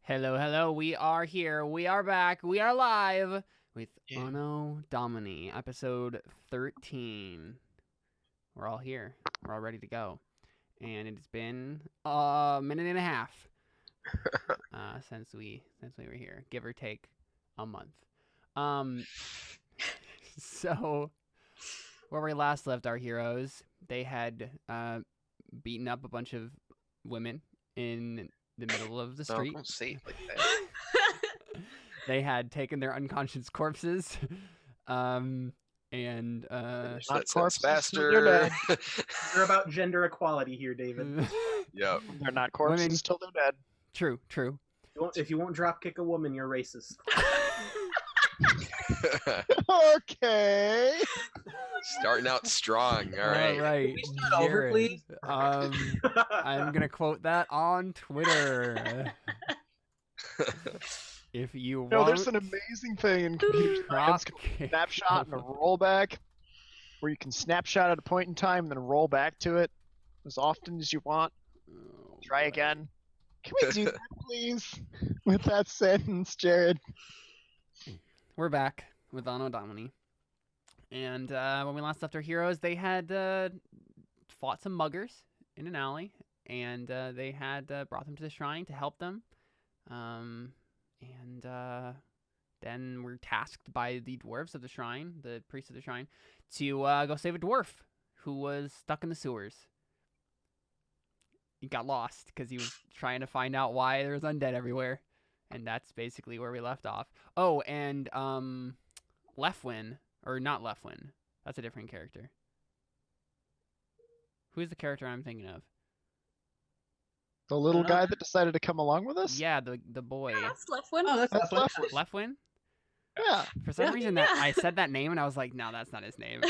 Hello, hello. We are here. We are back. We are live with Anno Domini, episode 13. We're all here. We're all ready to go. And it's been a minute and a half since we were here, give or take a month. So where we last left our heroes, they had beaten up a bunch of women in the middle of the street. Don't say it like that. They had taken their unconscious corpses, and Not corpses, faster. they're dead. We're about gender equality here, David. Yep. They're not corpses Women- till they're dead. True. If you won't drop kick a woman, you're racist. Okay. Starting out strong. All right. All right. Can we start over, Jared. please? I'm gonna quote that on Twitter. If you No, want, there's an amazing thing in computer science called a snapshot and a rollback, where you can snapshot at a point in time and then roll back to it as often as you want. Try again. Can we do that, please? With that sentence, Jared. We're back with Anno Domini. And when we last left our heroes, they had fought some muggers in an alley, and they had brought them to the shrine to help them. And then we're tasked by the dwarves of the shrine, the priests of the shrine, to go save a dwarf who was stuck in the sewers. He got lost because he was trying to find out why there was undead everywhere. And that's basically where we left off. Oh, and Lefwin, or not Lefwin. That's a different character. Who's the character I'm thinking of? The little guy that decided to come along with us? Yeah, the boy. Yeah, that's Lefwin. Oh, That's Lefwin. Lefwin? Yeah. For some Yeah. reason that I said that name and I was like, no, that's not his name.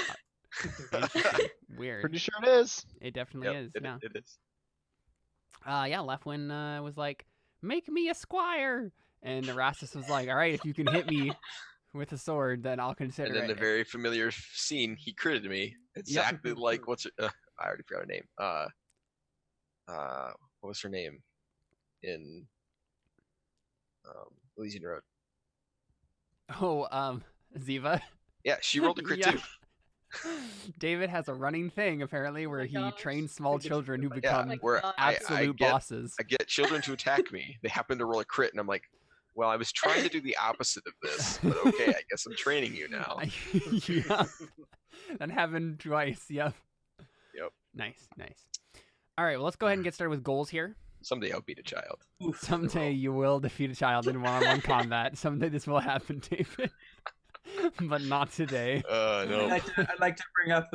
Interesting. Weird. Pretty sure it is. It definitely Yep, is. it, Yeah. it is. Yeah, Lefwin was like, make me a squire. And Erastus was like, all right, if you can hit me with a sword, then I'll consider And then it. the very familiar scene, he critted me. Exactly like what's her, I already forgot her name. What was her name in Elysian Road? Oh, Ziva. Yeah, she rolled a crit Yeah. too. David has a running thing apparently where he gosh. trains small children who Yeah, become my Where God. absolute get, bosses. I get children to attack me. They happen to roll a crit, and I'm like, well, I was trying to do the opposite of this, but okay, I guess I'm training you now. Yeah. That happened twice. Yep. Yep. Nice. All right, well, let's go ahead and get started with goals here. Someday I'll beat a child. Someday you will defeat a child in one-on-one combat. Someday this will happen, David. But not today. No. I'd like to bring up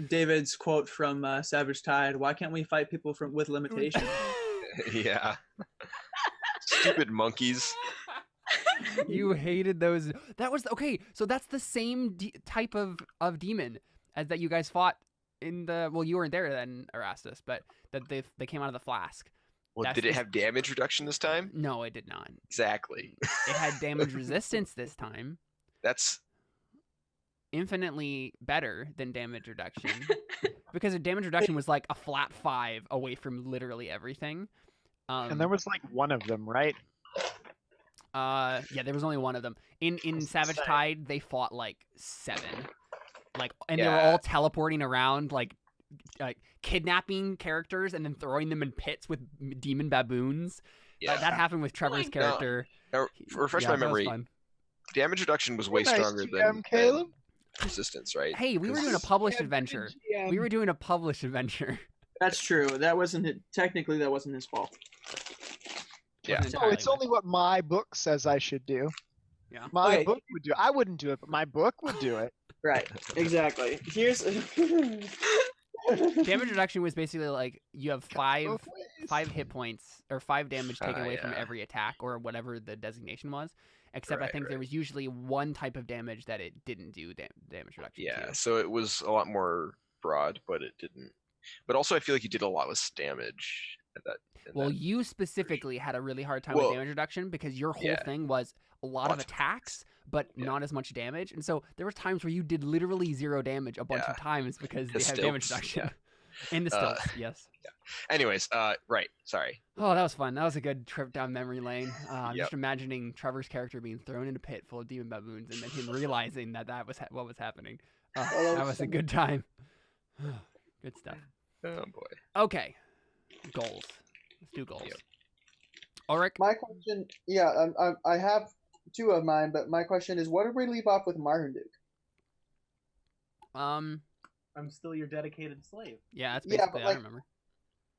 David's quote from Savage Tide. Why can't we fight people with limitations? Yeah. Stupid monkeys. You hated those. That was okay. So that's the same type of demon as that you guys fought in the. Well, you weren't there then, Erastus, but that they came out of the flask. Well, That's did it the- have damage reduction this time? No, it did not. Exactly. It had damage resistance this time. That's Infinitely better than damage reduction because the damage reduction was like a flat 5 away from literally everything. And there was like one of them, right? Yeah, there was only one of them. In was Savage insane. Tide, they fought like 7, like, and they were Yeah. all teleporting around, like kidnapping characters and then throwing them in pits with demon baboons. yeah. That happened with Trevor's God. character. Now, refresh Yeah, my that was memory. fun. Damage reduction was way Nice stronger GM, Caleb. than resistance, right? Hey, we were doing a 'Cause- published adventure. We were doing a published adventure. That's true. That wasn't technically that wasn't his fault. Yeah. Wasn't So entirely it's only what my book says I should do. Yeah. My Okay. book would do. I wouldn't do it, but my book would do it. Right. Exactly. Here's Damage reduction was basically like you have Both ways. 5 hit points or 5 damage taken away from yeah. every attack or whatever the designation was. Except I Right, think there right. was usually one type of damage that it didn't do damage reduction. Yeah, to. so it was a lot more broad, but it didn't. But also, I feel like you did a lot less damage at that. in Well, that- you specifically had a really hard time Well, with damage reduction because your whole yeah. thing was a lot of Lots of attacks, but Yeah. not as much damage. And so there were times where you did literally 0 damage a bunch Yeah. of times because they Because have damage stilts, reduction. In the stilts, yes. Anyways, right. Sorry. Oh, that was fun. That was a good trip down memory lane. I'm Yep. just imagining Trevor's character being thrown in a pit full of demon baboons, and then him realizing that was what was happening. That was a good time. Good stuff. Oh boy. Okay, goals. Let's do goals. Yep. Ulrich? My question, I have two of mine, but my question is, what did we leave off with Marmaduke? Um, I'm still your dedicated slave. yeah, that's Yeah, basically but, I like, remember.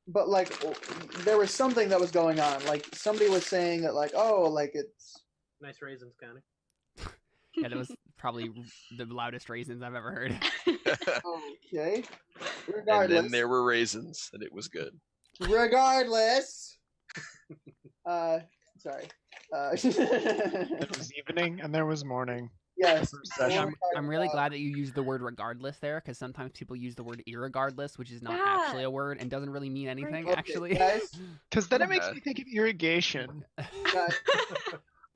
But like, there was something that was going on. Like somebody was saying that, like, oh, like it's. Nice raisins, Connie. Yeah, that was probably the loudest raisins I've ever heard. Okay. And Regardless. then there were raisins, and it was good. Regardless. Sorry. There was evening and there was morning. Yes. Yeah, I'm really glad that you used the word regardless there, because sometimes people use the word irregardless, which is not actually a word and doesn't really mean anything, Okay, actually. guys. Because then it makes me think of irrigation. Guys,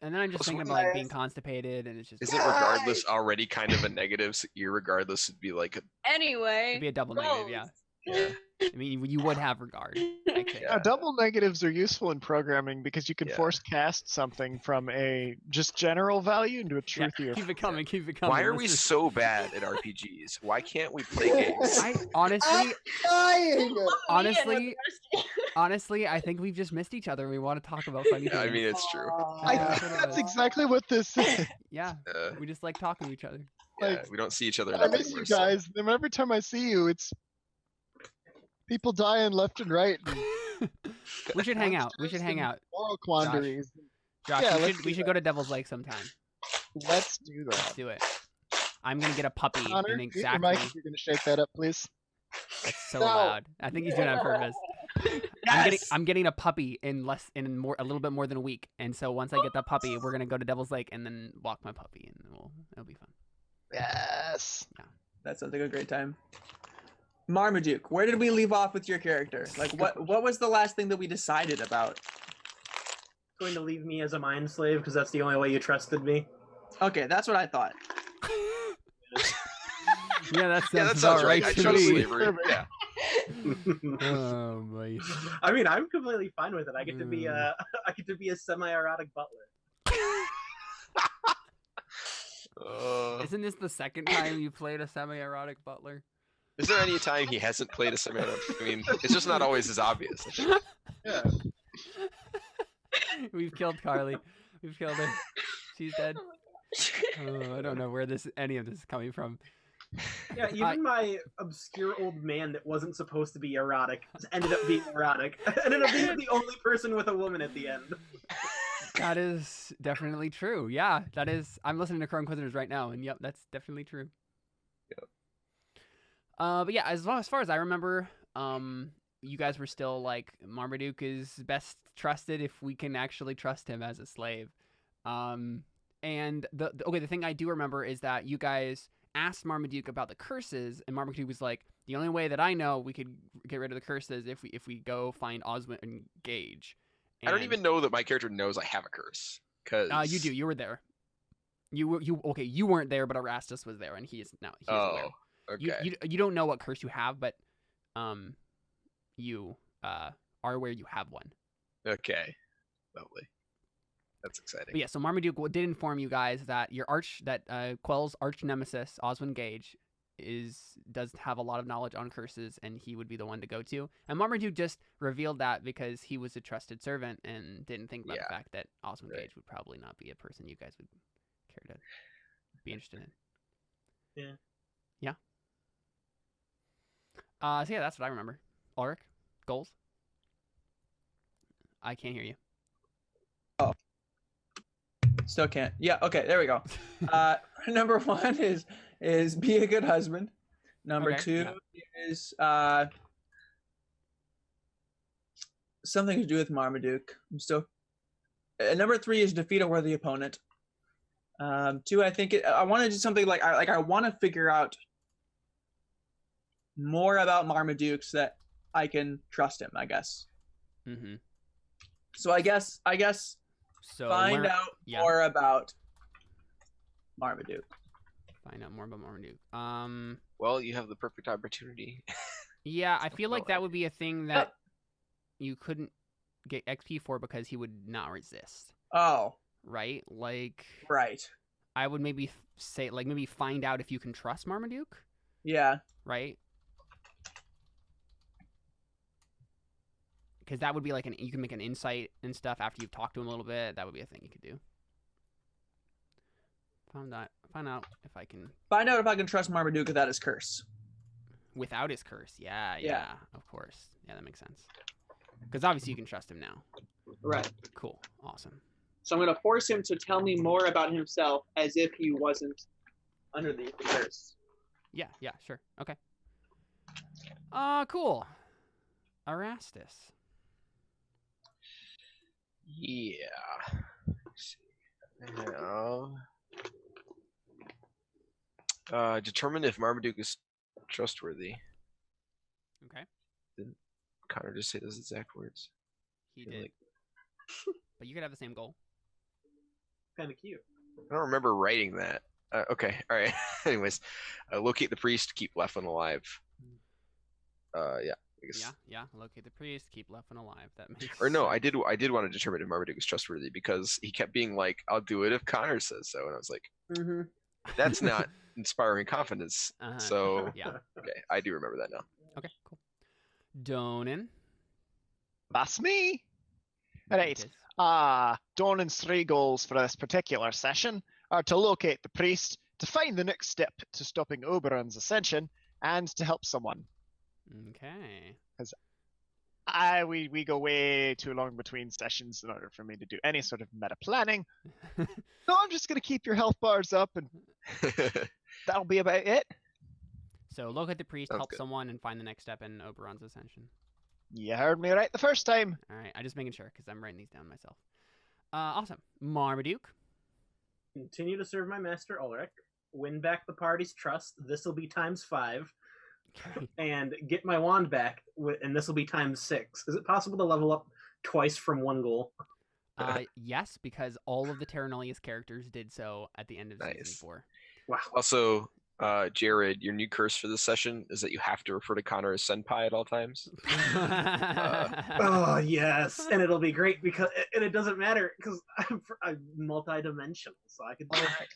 And then I'm just Also, thinking about like being constipated, and it's just Isn't regardless already kind of a negative? So irregardless would be like, Anyway. it'd be a double negative, yeah. I mean, you would have regard. I think. Yeah. Double negatives are useful in programming because you can Yeah. force cast something from a just general value into a Yeah, truthier. keep it coming, keep it coming. why are This we is- so bad at RPGs? Why can't we play games? I honestly, dying. honestly, I think we've just missed each other. And we want to talk about funny things. I mean, it's true. I Yeah, think that's what it that's was. exactly what this is. Yeah, we just like talking to each other. Yeah, we don't see each other I enough miss you anymore, so- guys. And every time I see you, it's people dying left and right. And We should hang out. We should hang out. moral quandaries. Josh, Yeah, we let's should do go that. to Devil's Lake sometime. Let's do Let's that. do it. I'm gonna get a puppy Connor, in mute your exactly. mic if you're gonna shake that up, please. It's so No. loud. I think he's doing it on purpose. I'm getting a puppy in a little bit more than a week, and so once I get that puppy, we're gonna go to Devil's Lake and then walk my puppy, and it'll be fun. Yes. That sounds like a great time. Marmaduke, where did we leave off with your character? Like, what was the last thing that we decided about? Going to leave me as a mind slave because that's the only way you trusted me. Okay, that's what I thought. Yeah, that Yeah, that sounds sounds about right. right I to chose me. slavery. Yeah. Oh boy. I mean, I'm completely fine with it. I get to be a I get to be a semi-erotic butler. Isn't this the second time you played a semi-erotic butler? Is there any time he hasn't played a semi-erotic? I mean, it's just not always as obvious. I think. Yeah. We've killed Carly. We've killed her. She's dead. Oh, I don't know where any of this is coming from. Yeah, even my obscure old man that wasn't supposed to be erotic ended up being erotic. Ended up being the only person with a woman at the end. That is definitely true. Yeah, that is. I'm listening to Crow Inquisitors right now, and yep, that's definitely true. Yep. But yeah, as far as I remember, you guys were still like Marmaduke is best trusted if we can actually trust him as a slave. And the thing I do remember is that you guys asked Marmaduke about the curses, and Marmaduke was like, the only way that I know we could get rid of the curses if we go find Oswin and Gage. I don't even know that my character knows I have a curse. Cause You do. You were there. You weren't there, but Erastus was there, and he is aware. Oh, okay. You don't know what curse you have, but you are aware you have one. Okay. Lovely. That's exciting. But yeah, so Marmaduke did inform you guys that Quell's arch nemesis, Oswin Gage, does have a lot of knowledge on curses, and he would be the one to go to. And Marmaduke just revealed that because he was a trusted servant and didn't think about the fact that Oswin Gage would probably not be a person you guys would care to be interested in. Yeah. Yeah. So yeah, that's what I remember. Ulrich, goals? I can't hear you. Still can't. Yeah, okay, there we go. Number 1 is be a good husband. Number 2 is something to do with Marmaduke. Number 3 is defeat a worthy opponent. 2, I think I want to do something like I want to figure out more about Marmaduke so that I can trust him, I guess. Mm-hmm. So I guess So find out more about Marmaduke. Find out more about Marmaduke. Well, you have the perfect opportunity. Yeah, I feel like No, that would be a thing that you couldn't get XP for because he would not resist, Oh, right? Like, right. I would maybe say, like, maybe find out if you can trust Marmaduke, Yeah. right? Because that would be like you can make an insight and stuff after you've talked to him a little bit. That would be a thing you could do. Find out if I can. Find out if I can trust Marmaduke without his curse. Without his curse. Yeah, Yeah. of course. Yeah, that makes sense. Because obviously you can trust him now. Right. Cool. Awesome. So I'm going to force him to tell me more about himself as if he wasn't underneath the curse. Yeah, sure. Okay. Cool. Erastus. Yeah. Let's see. Now, determine if Marmaduke is trustworthy. Okay. Didn't Connor just say those exact words? He I feel did. like- But you could have the same goal. Kind of cute. I don't remember writing that. Okay, all right. Anyways, locate the priest, keep Leffin alive. Yeah. I guess. Yeah. Locate the priest, keep Leffin alive. That makes Or no, sense. I did want to determine if Marmaduke is trustworthy because he kept being like, "I'll do it if Connor says so," and I was like, Mm-hmm. "That's not inspiring confidence." Uh-huh. So Yeah. okay, I do remember that now. Okay, cool. Donan. That's me. It Right. is. Donan's 3 goals for this particular session are to locate the priest, to find the next step to stopping Oberon's ascension, and to help someone. Okay. We go way too long between sessions in order for me to do any sort of meta planning. So I'm just gonna keep your health bars up, and that'll be about it. So locate the priest, Sounds help good. someone, and find the next step in Oberon's ascension. You heard me right the first time. All right, I'm just making sure because I'm writing these down myself. Awesome. Marmaduke. Continue to serve my master Ulrich. Win back the party's trust. This will be ×5. Okay. And get my wand back, and this will be ×6. Is it possible to level up twice from 1 goal? Yes, because all of the Terra Nullius characters did so at the end of season Nice. 4. Wow. Also, Jared, your new curse for this session is that you have to refer to Connor as senpai at all times. Oh yes, and it'll be great because it doesn't matter because I'm multi-dimensional, so I could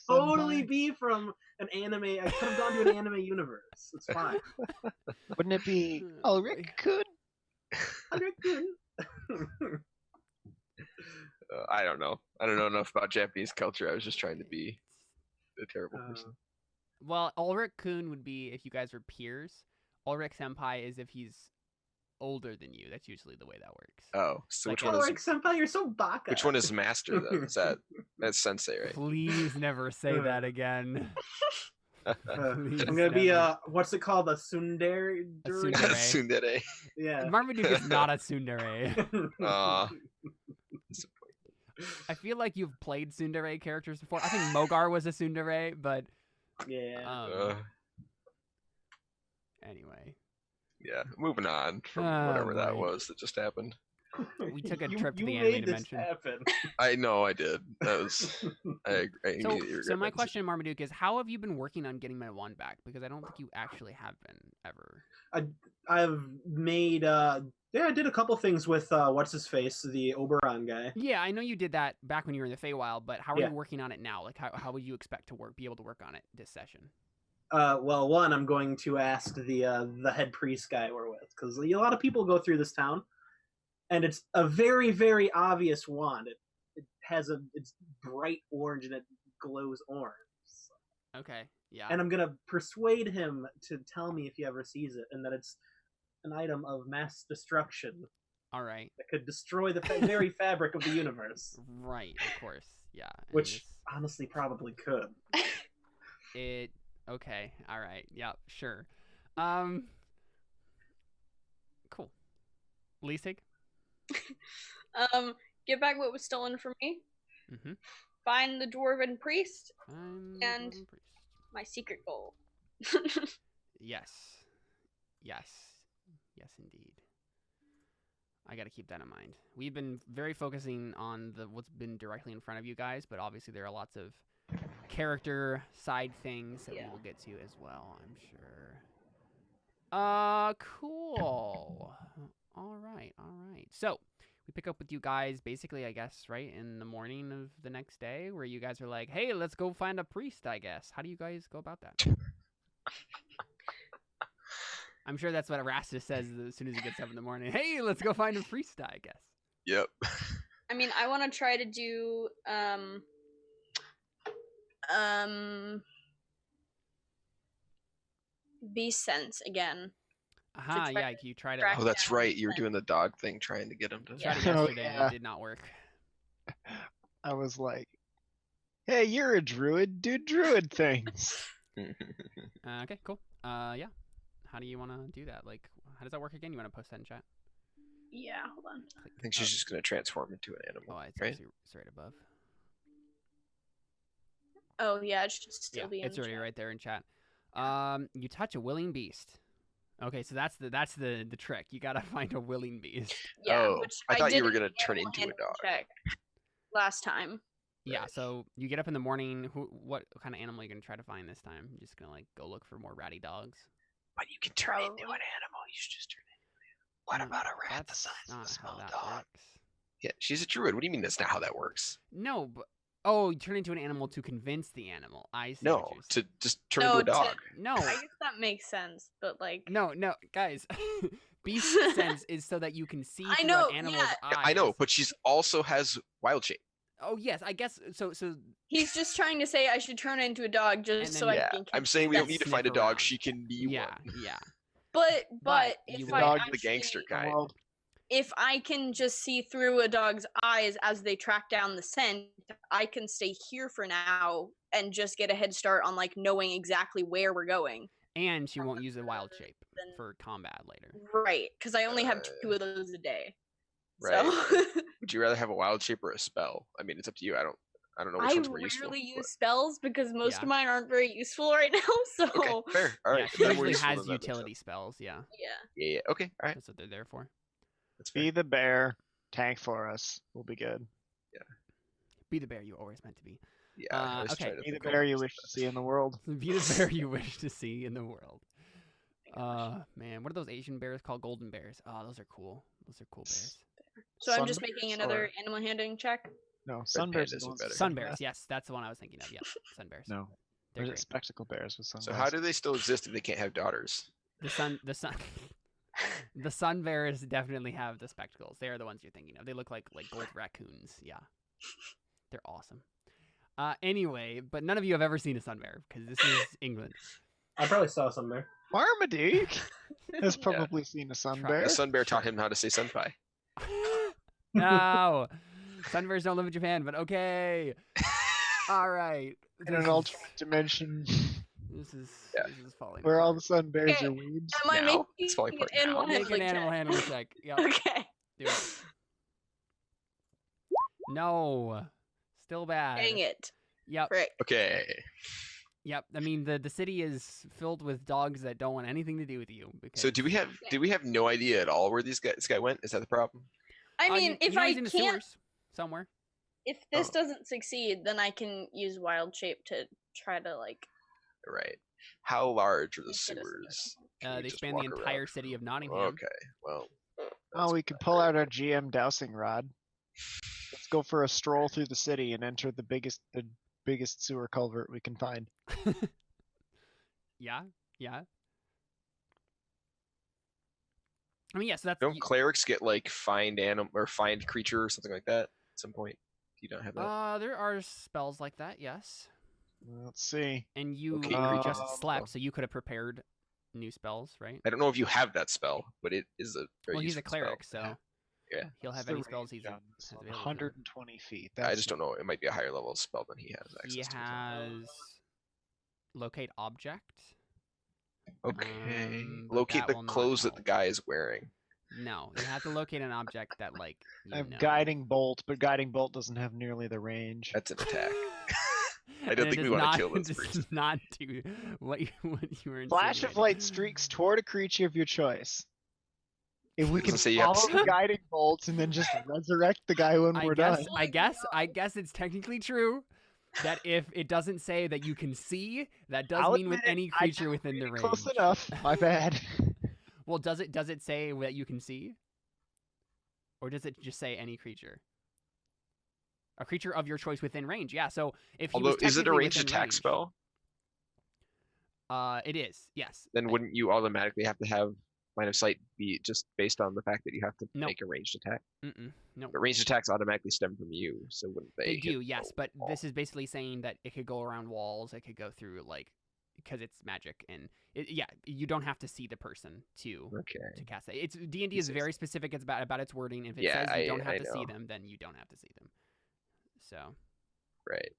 totally be from an anime. I could have gone to an anime universe. It's fine. Wouldn't it be Ulrich could? I don't know. I don't know enough about Japanese culture. I was just trying to be a terrible person. Well, Ulrich Kun would be if you guys were peers. Ulrich Senpai is if he's older than you. That's usually the way that works. Oh, so Like which one is Ulrich Senpai, you're so baka. which one is master though? Is that's sensei, right? Please never say that again. I'm gonna be what's it called? A tsundere? A tsundere. Tsundere. Yeah. Marmaduke is not a tsundere. Disappointing. I feel like you've played tsundere characters before. I think Mogar was a tsundere, but Yeah. anyway. Yeah, moving on from Oh, whatever that boy. was that just happened. We took a You- trip to you the anime made this dimension. happen. I know I did. That was I immediately So regret my that. question, Marmaduke, is how have you been working on getting my wand back? Because I don't think you actually have been ever. I've made I did a couple things with what's his face, the Oberon guy. Yeah, I know you did that back when you were in the Feywild, but how are Yeah. you working on it now? Like, how would you expect to be able to work on it this session? Well, one, I'm going to ask the head priest guy we're with, because a lot of people go through this town, and it's a very, very obvious wand. It's bright orange and it glows orange. Okay, yeah. And I'm gonna persuade him to tell me if he ever sees it, and that it's an item of mass destruction All right. that could destroy the very fabric of the universe. Right, of course. Yeah. and Which honestly probably could. Okay, all right. Yeah, sure. Cool. Leasig? Get back what was stolen from me. Mm-hmm. Find the dwarven priest. And- Priest. My secret goal. Yes. Yes. Yes, indeed. I got to keep that in mind. We've been very focusing on what's been directly in front of you guys, but obviously there are lots of character side things that we will get to as well, I'm sure. Cool. All right. So we pick up with you guys basically, I guess, right in the morning of the next day, where you guys are like, "Hey, let's go find a priest." I guess. How do you guys go about that? I'm sure that's what Erastus says as soon as he gets up in the morning. Hey, let's go find a priest. I guess. Yep. I mean, I want to try to do beast sense again. Aha, yeah, you tried it. track Oh, that's down right. You were the- doing the dog thing, trying to get him to. Tried it Oh, yesterday. yeah. It did not work. I was like, "Hey, you're a druid. Do druid things." Okay, cool. Yeah. How do you want to do that? Like, how does that work again? You want to post that in chat? Yeah, hold on. I think she's just gonna transform into an animal, Oh, it's right? actually it's right above. Oh yeah, it should still Yeah, be in it's the already chat. right there in chat. You touch a willing beast. Okay, so that's the trick. You gotta find a willing beast. Yeah, Oh, which I thought you did were in gonna the turn animal into a handling dog. check last time. Yeah, Right. so you get up in the morning. What kind of animal are you gonna try to find this time? You're just gonna like go look for more ratty dogs. But you can turn into Probably. an animal. You should just turn into an animal. What about a rat the That's size of not a how small that dog? works. Yeah, she's a druid. What do you mean that's not how that works? No, but you turn into an animal to convince the animal. I see. No, what you're to saying. just turn No, into a dog. No, I guess that makes sense, but like, no, guys. Beast sense is so that you can see I through know, an animal's yeah. eyes. I know, but she's also has wild shape. Oh yes, I guess so. he's just trying to say I should turn into a dog And just then so you- I Yeah, can. I'm saying we don't convince- need to sniff find a dog. around. She can be Yeah, one. yeah. But But if you I will- Dog, the actually, gangster kind. Well, if I can just see through a dog's eyes as they track down the scent, I can stay here for now and just get a head start on like knowing exactly where we're going. And she won't use a wild shape Then- for combat later. Right, because I only have 2 of those a day. Right. So Would you rather have a wild shape or a spell? I mean, it's up to you. I don't know which I one's more useful. rarely but- use spells because most Yeah. of mine aren't very useful right now. So Okay, fair. All right. Yeah, she then more usually useful has than that makes utility sense. spells. Yeah, yeah. Yeah. Okay. All right. that's what they're there for. That's fair. be the bear, tank for us. We'll be good. Be the bear you always meant to be. Yeah. I always okay. try to Be the think bear of you what's wish the to see in the world. Be the bear you wish to see in the world. Man, what are those Asian bears called? Golden bears. Oh, those are cool. Those are cool bears. So I'm just Sunbears making another or- animal handling check. No, sunbears pandas are the are ones better. with Sun sunglasses. bears. Yes, that's the one I was thinking of. Yeah, sun bears. No, They're there's great. spectacle bears with So sunglasses. how do they still exist if they can't have daughters? The sun, the sun bears definitely have the spectacles. They are the ones you're thinking of. They look like gold raccoons. Yeah, they're awesome. Anyway, but none of you have ever seen a sun bear because this is England. I probably saw some there. Marmaduke has probably seen a sun Try- bear. The sun bear taught him how to say sunpai. No, sun bears don't live in Japan, but okay. All right. In an alternate dimension This is Yeah. this is falling. where all apart. the sun bears Okay. are weebs. Am I Now? making It's falling apart an animal now. Make an handling animal check? handling check. Yep. Okay. Do it. No. Still bad. Dang it. Yep. Frick. Okay. Yep. I mean the city is filled with dogs that don't want anything to do with you. Because, So do we have no idea at all where this guy went? Is that the problem? I mean, you if know I he's in the can't, sewers somewhere. if this Oh. doesn't succeed, then I can use wild shape to try to like. Right. How large are the Get us a sewers? Can we They just span the walk entire around? city of Nottingham. Okay. Well. Oh, that's we could not pull great. out our GM dowsing rod. Let's go for a stroll through the city and enter the biggest sewer culvert we can find. Yeah. Yeah. I mean, yes, that's Don't clerics get like find animal or find creature or something like that at some point? You don't have that. there are spells like that, yes. Let's see. And you Okay, just creatures. slept, so you could have prepared new spells, right? I don't know if you have that spell, but it is a very Well, he's a useful spell. clearic, so Yeah. he'll have What's the any spells range he's on this has one? available to him. 120 feet. I That's just don't know. It might be a higher level spell than he has He access to. has locate object. Okay. but Locate that the will not clothes that the help. guy is wearing. No, you have to locate an object that like you I have know. guiding bolt, but guiding bolt doesn't have nearly the range. That's an attack. I And don't it think we does want to not- kill this it does priest. not do what you were. Flash of insinuating. light streaks toward a creature of your choice. If we can Doesn't say you have follow to- the guiding bolts and then just resurrect the guy when we're done. I guess it's technically true that if it doesn't say that you can see, that does I'll mean with admit it, any I creature got within the really range. Close enough. My bad. Well, does it say that you can see? Or does it just say any creature? A creature of your choice within range. Yeah, so if he was is it a technically ranged within attack range- spell? It is, yes. Then wouldn't you automatically have to have line of sight be just based on the fact that you have to Nope. make a ranged attack? No. But ranged attacks automatically stem from you, so wouldn't they? They hit do, the yes, but wall? this is basically saying that it could go around walls, it could go through, like, because it's magic, and you don't have to see the person to cast it. It's D&D is very specific. It's about its wording. If it says you don't have to see them, then you don't have to see them. So. Right.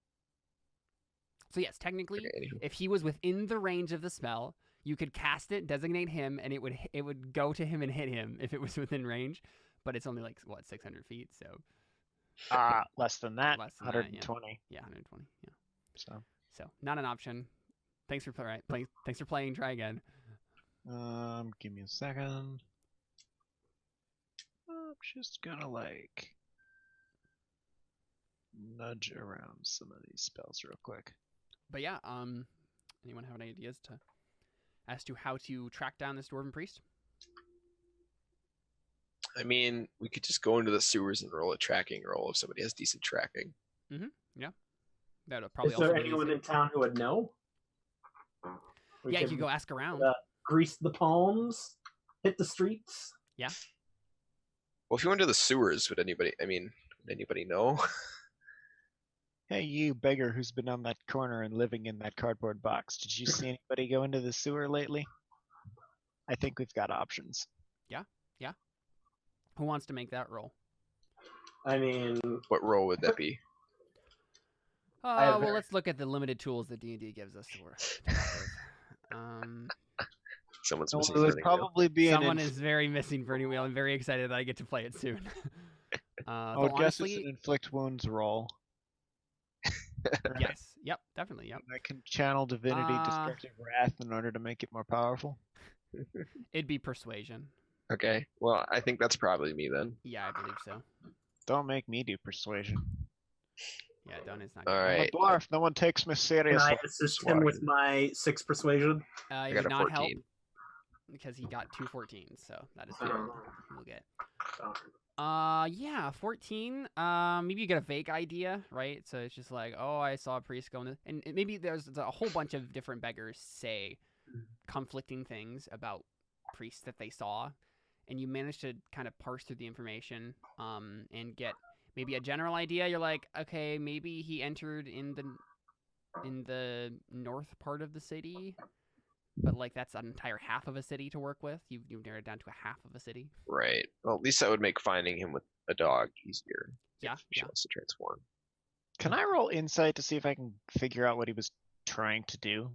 So yes, technically, if he was within the range of the spell, you could cast it, designate him, and it would go to him and hit him if it was within range. But it's only like 600 feet, so. Less than that. Less than 120. Yeah, 120. Yeah. So not an option. Thanks for Thanks for playing. Try again. Give me a second. I'm just gonna nudge around some of these spells real quick. But yeah, anyone have any ideas as to how to track down this dwarven priest? I mean, we could just go into the sewers and roll a tracking roll if somebody has decent tracking. Yeah. That'll probably. Is there anyone in town who would know? Yeah, you could go ask around. Grease the palms, hit the streets. Yeah. Well, if you went to the sewers, would anybody know? Hey, you beggar who's been on that corner and living in that cardboard box. Did you see anybody go into the sewer lately? I think we've got options. Yeah. Who wants to make that roll? I mean, what roll would that be? Well, let's look at the limited tools that D&D gives us to work. Someone's Well, missing. it would probably be Someone is very missing Burning Wheel. I'm very excited that I get to play it soon. I would guess it's an inflict wounds roll. Yes. Yep. Definitely. Yep. I can channel divinity destructive wrath in order to make it more powerful. It'd be persuasion. Okay. Well, I think that's probably me then. Yeah, I believe so. Don't make me do persuasion. Yeah, Don is not. All good. right. I'm a dwarf. No one takes me can seriously. I assist him with my 6 persuasion? I It got would a not 14. help because he got 2 14s, so that is fine. We'll get. Yeah, 14. Maybe you get a vague idea, right? So it's just like, oh, I saw a priest going, and maybe there's a whole bunch of different beggars say conflicting things about priests that they saw, and you manage to kind of parse through the information, and get maybe a general idea. You're like, okay, maybe he entered in the north part of the city. But like that's an entire half of a city to work with. You've narrowed it down to a half of a city. Right. Well, at least that would make finding him with a dog easier. Yeah. If she wants to transform. Can I roll insight to see if I can figure out what he was trying to do?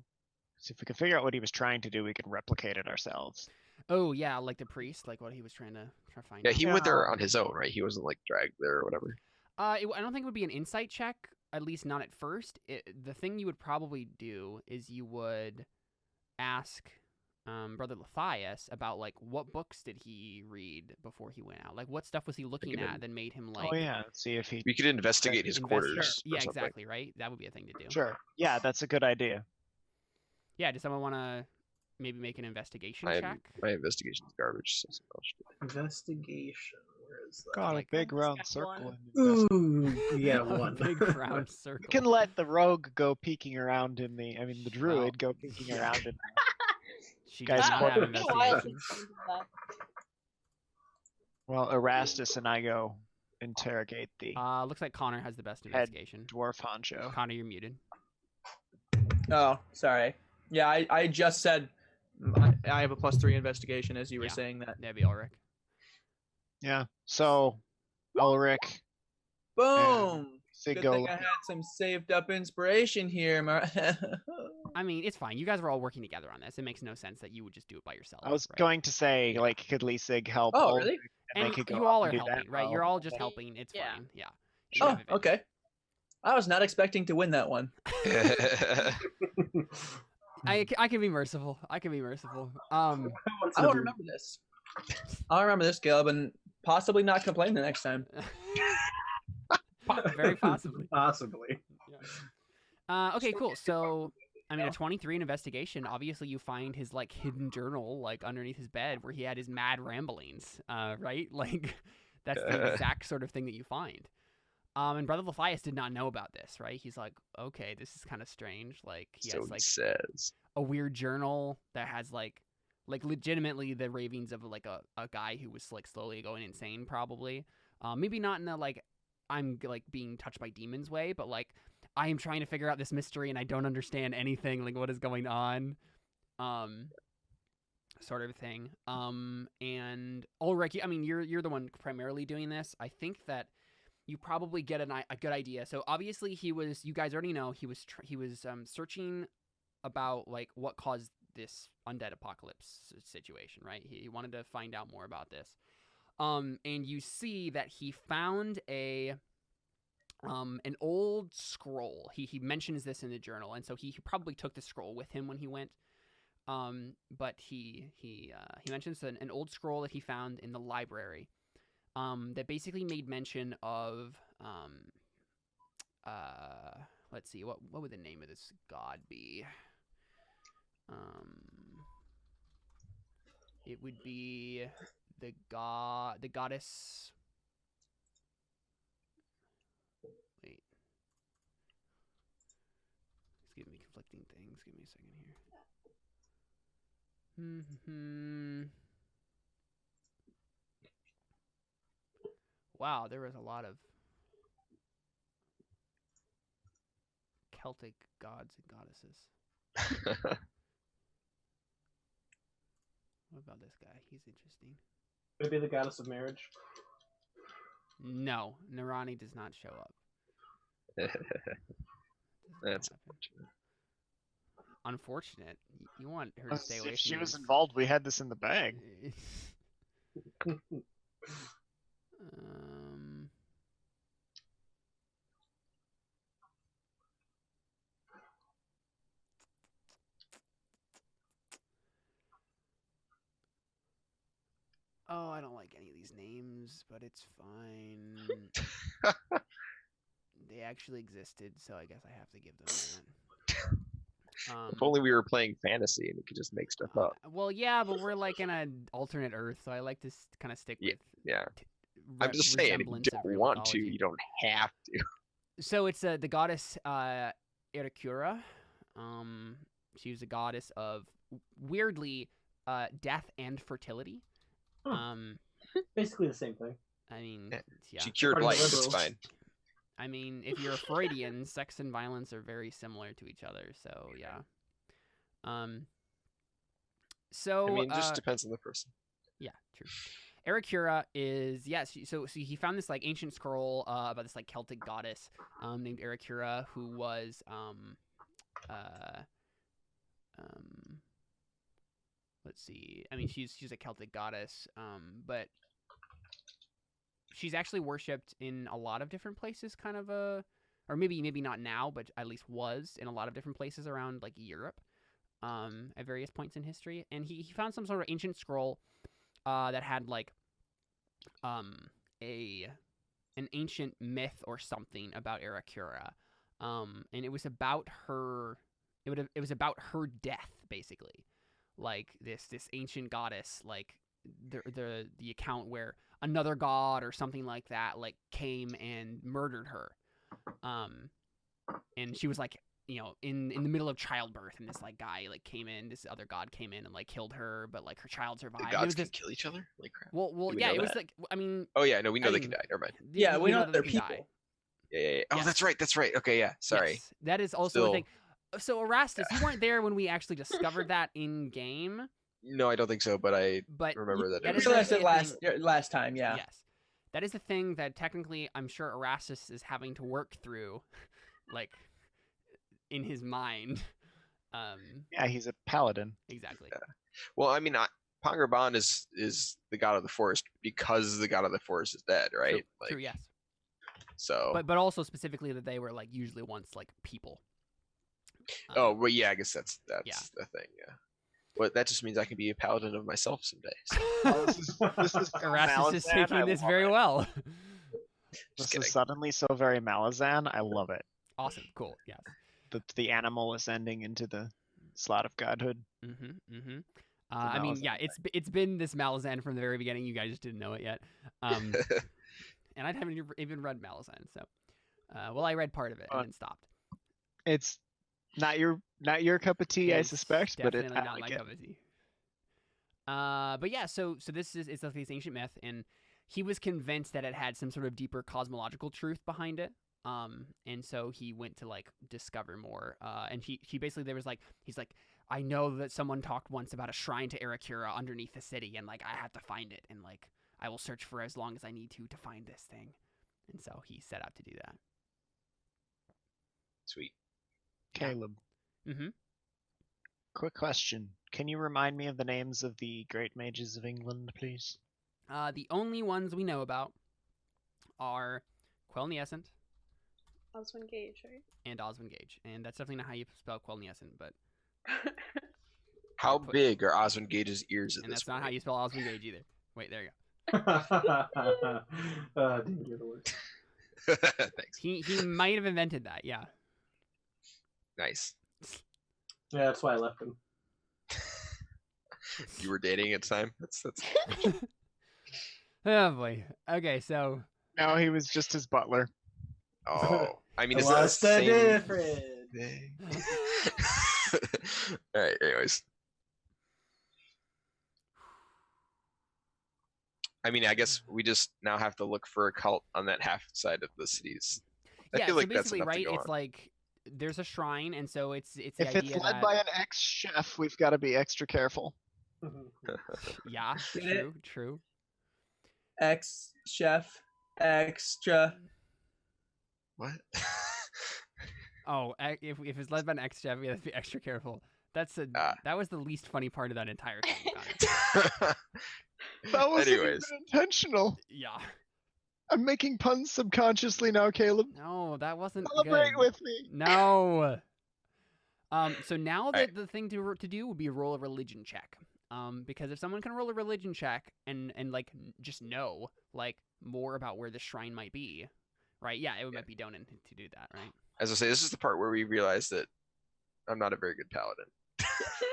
So if we can figure out what he was trying to do, we can replicate it ourselves. Oh yeah, like the priest, like what he was trying to find. Yeah, out. he went there on his own, right? He wasn't like dragged there or whatever. I don't think it would be an insight check, at least not at first. The thing you would probably do is you would ask Brother Matthias about like what books did he read before he went out? Like what stuff was he looking at that made him like? Oh yeah, see if he. We could investigate his quarters. or Yeah, something. exactly. Right. That would be a thing to do. Sure. Yeah, that's a good idea. Yeah. Does someone want to maybe make an investigation check? My investigation is garbage. So Investigation. Where is that? Got Like, a big I round got circle. one. Ooh, yeah, one. Big round circle. You can let the rogue go peeking around in the. I mean, the druid go peeking around in. She Guys, does not what- have Wild investigation. things like Well, Erastus and I go interrogate the Looks like Connor has the best investigation. dwarf honcho. Connor, you're muted. Oh, sorry. Yeah, I just said I have a +3 investigation as you were Yeah. saying that. That'd be Ulrich. Yeah. So, Ulrich, Boom! Good Siggo. thing I had some saved up inspiration here. I mean, it's fine. You guys were all working together on this. It makes no sense that you would just do it by yourself. I was right? going to say, like, could Lisig help? Oh, Ulrich, really? And, And they could go you up all are and do that helping, right? roll. You're all just helping. It's Yeah. fine. Yeah. Oh, You have it. okay. I was not expecting to win that one. I can be merciful. I can be merciful. I'll remember this. I'll remember this, Caleb, and possibly not complain the next time. Very possibly. Possibly. Okay, cool. So, I mean, a 23 in investigation. Obviously, you find his like hidden journal like underneath his bed where he had his mad ramblings. Right? Like that's the exact sort of thing that you find. And Brother Lephias did not know about this, right? He's like, okay, this is kind of strange. Like he So has he like says. a weird journal that has like legitimately the ravings of like a guy who was like slowly going insane, probably. Maybe not in a like I'm like being touched by demons way, but like I am trying to figure out this mystery and I don't understand anything, like what is going on. Sort of thing. And Ulrich, I mean, you're the one primarily doing this. I think that you probably get a good idea. So obviously you guys already know he was searching about like what caused this undead apocalypse situation, right? He wanted to find out more about this. And you see that he found an old scroll. He mentions this in the journal, and so he probably took the scroll with him when he went. But he mentions an old scroll that he found in the library, that basically made mention of let's see, what would the name of this god be? It would be the goddess. Wait, it's giving me conflicting things. Give me a second here. Wow, there was a lot of Celtic gods and goddesses. What about this guy? He's interesting. Could it be the goddess of marriage? No, Narani does not show up. That's unfortunate. Unfortunate. You want her to stay away from If she was these- involved, we had this in the bag. Oh, I don't like any of these names, but it's fine. They actually existed, so I guess I have to give them that. If only we were playing fantasy and we could just make stuff up. Well, yeah, but we're like in an alternate Earth, so I like to kind of stick with. Yeah. I'm just saying, if you resemblance of don't real want to, mythology. you don't have to. So it's the goddess Ericura. She was a goddess of weirdly death and fertility. Basically the same thing. I mean, Yeah. yeah. She cured Part of the life. It's liberals. fine. I mean, if you're a Freudian, sex and violence are very similar to each other. So yeah. So I mean, it just depends on the person. yeah, true. Ericura is so he found this like ancient scroll about this like Celtic goddess named Ericura, who was let's see. I mean, she's a Celtic goddess, but she's actually worshipped in a lot of different places, kind of or maybe not now, but at least was in a lot of different places around like Europe, at various points in history. And he found some sort of ancient scroll that had like an ancient myth or something about Ericura, and it was about her. It was about her death, basically. Like this ancient goddess, like the account where another god or something like that like came and murdered her, and she was like, you know, in the middle of childbirth, and this like guy like came in, this other god came in and like killed her, but like her child survived. The It gods was can just, kill each other? Like crap. well, Do we yeah, know it was that? like, I mean, Oh yeah, no, we know I they mean, can die. Never mind. Yeah, we know that they're they can die. people. Yeah. Oh, Yes. that's right. That's right. Okay, yeah. Sorry. Yes, that is also a thing. So Erastus, you weren't there when we actually discovered that in game, No, I don't think so, but I but remember that. that it is was- Realized a it thing- last time, yeah. Yes, that is the thing that technically I'm sure Erastus is having to work through, like in his mind. Yeah, he's a paladin. Exactly. Well, I mean, Pongerbond is the god of the forest because the god of the forest is dead, right? True, true, yes. So. But also specifically that they were like usually once like people. Oh well, yeah. I guess that's yeah. the thing. Yeah. Well, that just means I can be a paladin of myself someday. So. Oh, this is Erastus is Malazan, taking I this love very it. well. This kidding. is suddenly so very Malazan. I love it. Awesome, cool, yeah. the animal ascending into the slot of godhood. I mean, yeah, it's been this Malazan from the very beginning. You guys just didn't know it yet. And I haven't even read Malazan, so well, I read part of it and then stopped. It's not your cup of tea, I suspect, but it's not my cup of tea. But yeah, so this is it's this ancient myth, and he was convinced that it had some sort of deeper cosmological truth behind it. And so he went to like discover more. And he basically he's like, I know that someone talked once about a shrine to Arakura underneath the city, and like I have to find it, and like I will search for as long as I need to find this thing. And so he set out to do that. Sweet. Caleb. Mm-hmm. Quick question. Can you remind me of the names of the great mages of England, please? The only ones we know about are Quelniescent Oswin Gage, right? and Oswin Gage. And that's definitely not how you spell Quelniescent, but... How big are Oswin Gage's ears at and this that's point? not how you spell Oswin Gage either. Wait, there you Didn't get the word. go. Thanks. He might have invented that, yeah. Nice. Yeah, that's why I left him. You were dating at the time? That's Oh boy. Okay, so... No, he was just his butler. Oh. I mean, is that the What's the same difference? thing? Alright, anyways. I mean, I guess we just now have to look for a cult on that half side of the cities. I feel like so that's basically, enough right, to go it's on. like there's a shrine, and so it's the If it's idea led that... by an ex-chef, we've got to be extra careful. Yeah, Get it? true. Chef, extra. What? Oh, if it's led by an ex-chef, we have to be extra careful. That was the least funny part of that entire thing. That wasn't even Anyways. intentional. Yeah. I'm making puns subconsciously now, Caleb. No, that wasn't Celebrate good. with me. No. So now the thing to do would be roll a religion check. Because if someone can roll a religion check and like just know like more about where the shrine might be, right? Yeah, it might be Donan to do that, right? As I say, this is the part where we realize that I'm not a very good paladin.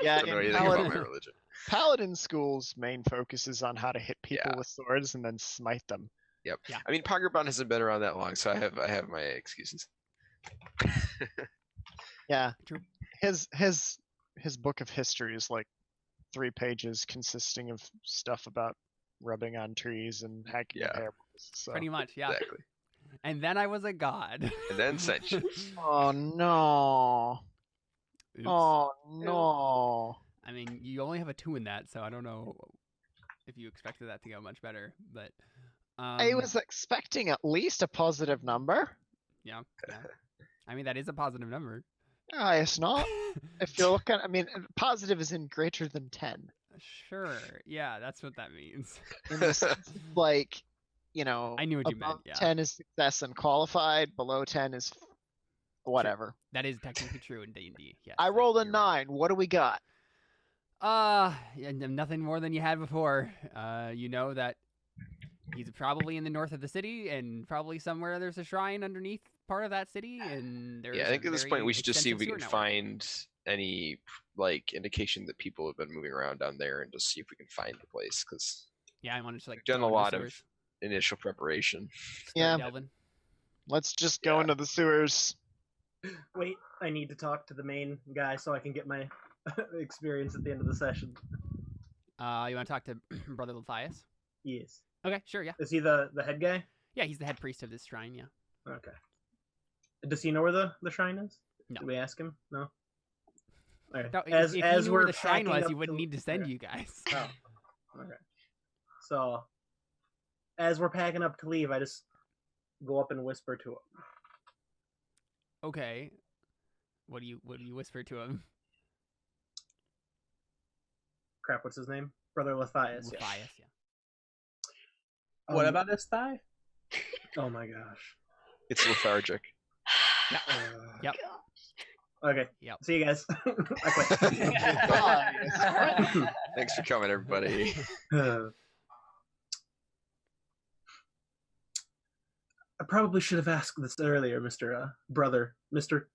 Yeah, I don't know in anything about my religion. Paladin school's main focus is on how to hit people Yeah. with swords and then smite them. Yep. Yeah. I mean, Poggerbon hasn't been around that long, so I have my excuses. Yeah. True. His book of history is like 3 pages consisting of stuff about rubbing on trees and hacking Yeah. hair. So. Pretty much, yeah. Exactly. And then I was a god. And then Ascension. Oh no. Oops. Oh no. I mean, you only have a 2 in that, so I don't know if you expected that to go much better, but I was expecting at least a positive number. yeah. I mean, that is a positive number. It's not. If you're looking, I mean, positive is in greater than 10. Sure. Yeah, that's what that means. In the sense of, like, you know, I knew what you meant, above yeah. 10 is success and qualified. Below 10 is whatever. That is technically true in D&D. Yes. I rolled a you're 9. What do we got? right. Nothing more than you had before. You know that he's probably in the north of the city, and probably somewhere there's a shrine underneath part of that city, and there's Yeah, I think at this point we should just see if we can network. find any like indication that people have been moving around down there, and just see if we can find the place, because Yeah, I wanted to like we've done go a into the lot of sewers. initial preparation. Start Yeah. delving. Let's just go Yeah. into the sewers. Wait, I need to talk to the main guy so I can get my experience at the end of the session. You want to talk to Brother Matthias? Yes. Okay, sure, yeah. Is he the head guy? Yeah, he's the head priest of this shrine, yeah. Okay. Does he know where the shrine is? No. Did we ask him? No. Okay. No, as if as he knew we're where the shrine packing was, up he wouldn't need to send okay. you guys. Oh. Okay. So, as we're packing up to leave, I just go up and whisper to him. Okay. What do you whisper to him? Crap, what's his name? Brother Matthias. Yeah. Matthias, yeah. What about his thigh? Oh my gosh. It's lethargic. Yep. Okay. Yep. See you guys. I quit. Thanks for coming, everybody. I probably should have asked this earlier, Mr. Brother. Mr.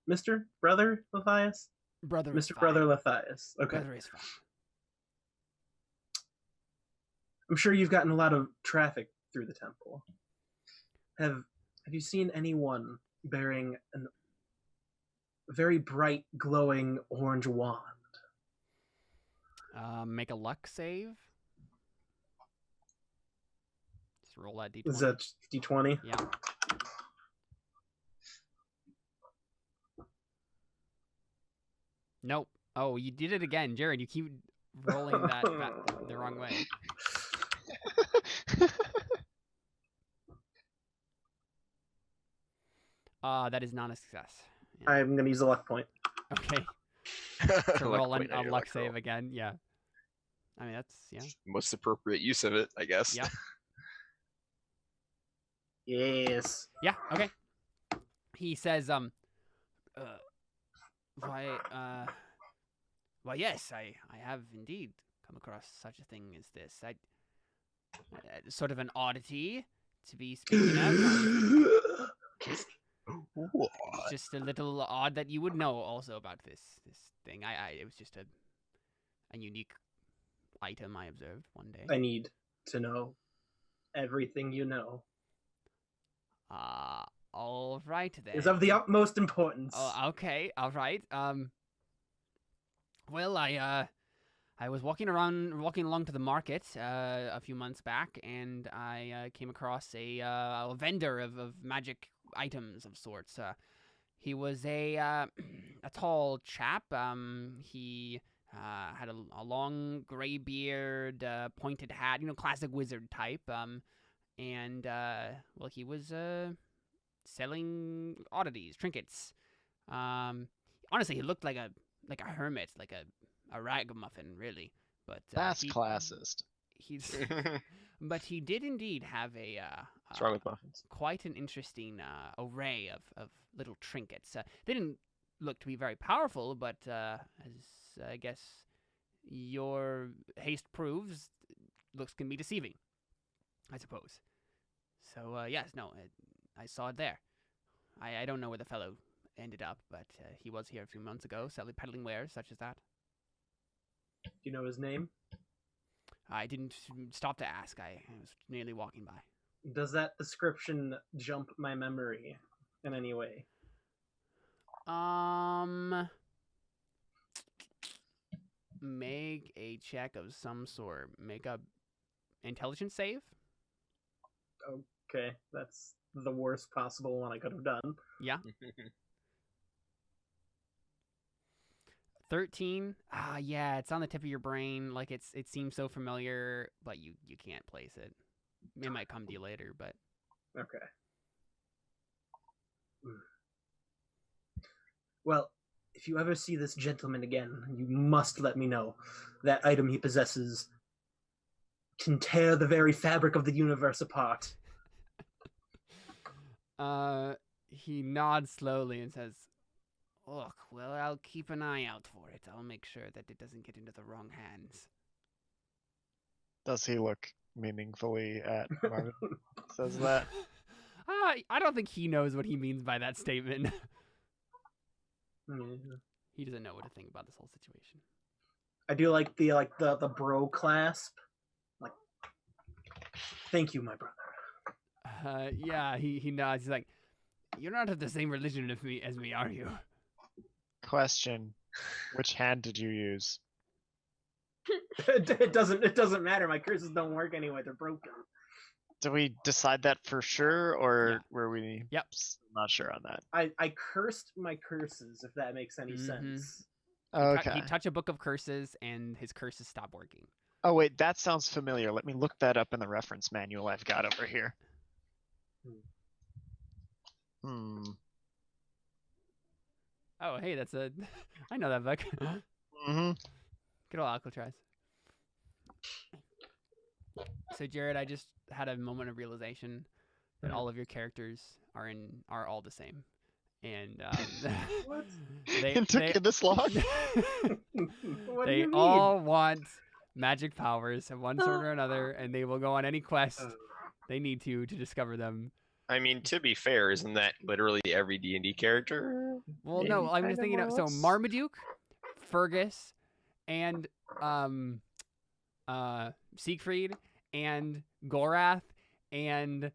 Brother Matthias? Brother is Mr. fine. Brother Matthias. Okay. Brother is fine. I'm sure you've gotten a lot of traffic through the temple. Have you seen anyone bearing a very bright, glowing orange wand? Make a luck save. Just roll that d20. Is that d20? Yeah. Nope. Oh, you did it again, Jared. You keep rolling that the wrong way. That is not a success. Yeah. I'm going to use a luck point. Okay. To Luck roll point a on your luck roll. save again. Yeah. I mean, that's, yeah. Most appropriate use of it, I guess. Yeah. Yes. Yeah, okay. He says, why, yes, I have indeed come across such a thing as this. Sort of an oddity to be speaking of. It's just a little odd that you would know also about this thing. It was just a unique item I observed one day. I need to know everything you know. All right then. Is of the utmost importance. Oh, okay, all right. Well, I was walking along to the market a few months back, and I came across a vendor of magic items of sorts. He was a tall chap. He had a long gray beard, pointed hat, classic wizard type. And well, he was selling oddities, trinkets. Honestly, he looked like a hermit, like a ragamuffin, really. But That's classist. But he did indeed have What's wrong with muffins? quite an interesting array of little trinkets. They didn't look to be very powerful, but as I guess your haste proves, looks can be deceiving, I suppose. So yes, no, I saw it there. I don't know where the fellow ended up, but he was here a few months ago, peddling wares such as that. Do you know his name? I didn't stop to ask. I was nearly walking by. Does that description jump my memory in any way? Make a check of some sort. Make a intelligence save. Okay, that's the worst possible one I could have done. Yeah. 13. Yeah, it's on the tip of your brain. Like it seems so familiar, but you can't place it. It might come to you later, but Okay. Well, if you ever see this gentleman again, you must let me know. That item he possesses can tear the very fabric of the universe apart. he nods slowly and says, "Look, well, I'll keep an eye out for it. I'll make sure that it doesn't get into the wrong hands." Does he look meaningfully at Marvin? Says that. I don't think he knows what he means by that statement. Mhm. He doesn't know what to think about this whole situation. I do like the bro clasp. Like, thank you, my brother. Yeah, he nods. He's like, "You're not of the same religion as me, are you?" Question: which hand did you use? It doesn't matter. My curses don't work anyway. They're broken. Did we decide that for sure, or Yeah. were we Yep. not sure on that? I cursed my curses, if that makes any sense. Okay. He touched a book of curses, and his curses stopped working. Oh wait, that sounds familiar. Let me look that up in the reference manual I've got over here. Oh, hey, that's a... I know that book. Mm-hmm. Good old Alcatraz. So, Jared, I just had a moment of realization that all of your characters are all the same. And What? It took you this long? What do they you mean? all want magic powers of one sort or another, and they will go on any quest they need to discover them. I mean, to be fair, isn't that literally every D&D character? Well, no, I'm just thinking of so Marmaduke, Fergus, and Siegfried, and Gorath, and